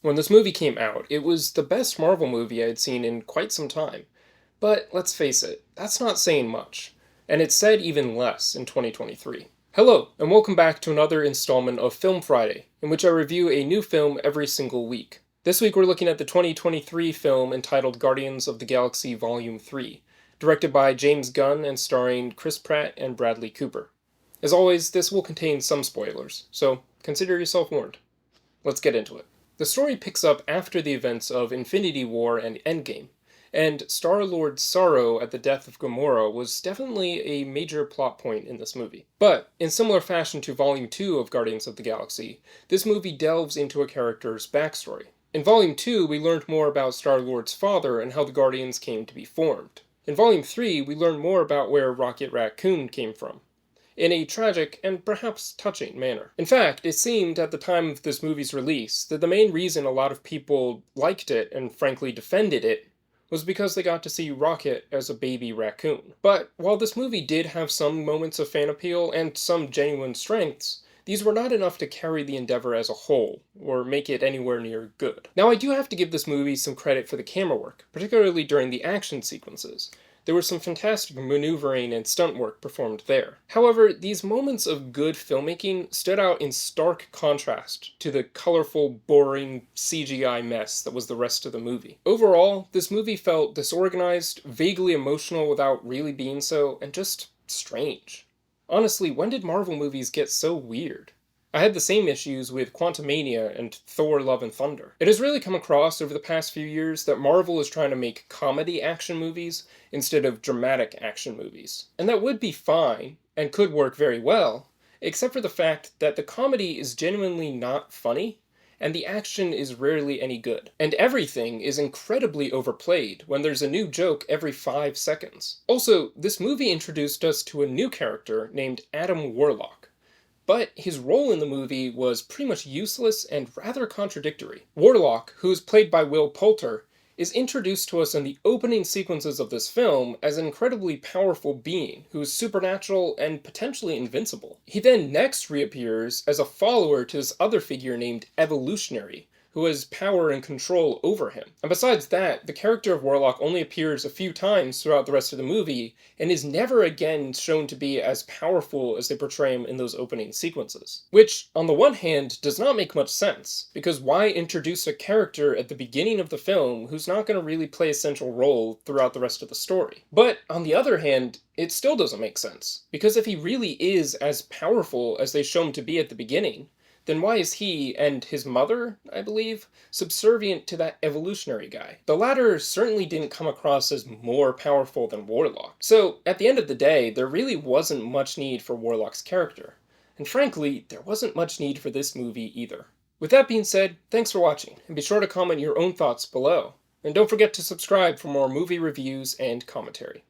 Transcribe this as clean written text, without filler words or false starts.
When this movie came out, it was the best Marvel movie I had seen in quite some time. But let's face it, that's not saying much. And it said even less in 2023. Hello, and welcome back to another installment of Film Friday, in which I review a new film every single week. This week we're looking at the 2023 film entitled Guardians of the Galaxy Volume 3, directed by James Gunn and starring Chris Pratt and Bradley Cooper. As always, this will contain some spoilers, so consider yourself warned. Let's get into it. The story picks up after the events of Infinity War and Endgame, and Star-Lord's sorrow at the death of Gamora was definitely a major plot point in this movie. But, in similar fashion to Volume 2 of Guardians of the Galaxy, this movie delves into a character's backstory. In Volume 2, we learned more about Star-Lord's father and how the Guardians came to be formed. In Volume 3, we learned more about where Rocket Raccoon came from, in a tragic and perhaps touching manner. In fact, it seemed at the time of this movie's release that the main reason a lot of people liked it and frankly defended it was because they got to see Rocket as a baby raccoon. But while this movie did have some moments of fan appeal and some genuine strengths, these were not enough to carry the endeavor as a whole, or make it anywhere near good. Now, I do have to give this movie some credit for the camera work, particularly during the action sequences. There was some fantastic maneuvering and stunt work performed there. However, these moments of good filmmaking stood out in stark contrast to the colorful, boring CGI mess that was the rest of the movie. Overall, this movie felt disorganized, vaguely emotional without really being so, and just strange. Honestly, when did Marvel movies get so weird? I had the same issues with Quantumania and Thor Love and Thunder. It has really come across over the past few years that Marvel is trying to make comedy action movies instead of dramatic action movies. And that would be fine, and could work very well, except for the fact that the comedy is genuinely not funny, and the action is rarely any good. And everything is incredibly overplayed when there's a new joke every 5 seconds. Also, this movie introduced us to a new character named Adam Warlock. But his role in the movie was pretty much useless and rather contradictory. Warlock, who is played by Will Poulter, is introduced to us in the opening sequences of this film as an incredibly powerful being who is supernatural and potentially invincible. He then next reappears as a follower to this other figure named Evolutionary, who has power and control over him. And besides that, the character of Warlock only appears a few times throughout the rest of the movie, and is never again shown to be as powerful as they portray him in those opening sequences. Which, on the one hand, does not make much sense, because why introduce a character at the beginning of the film who's not going to really play a central role throughout the rest of the story? But, on the other hand, it still doesn't make sense, because if he really is as powerful as they show him to be at the beginning, then why is he, and his mother, I believe, subservient to that evolutionary guy? The latter certainly didn't come across as more powerful than Warlock. So, at the end of the day, there really wasn't much need for Warlock's character. And frankly, there wasn't much need for this movie either. With that being said, thanks for watching, and be sure to comment your own thoughts below. And don't forget to subscribe for more movie reviews and commentary.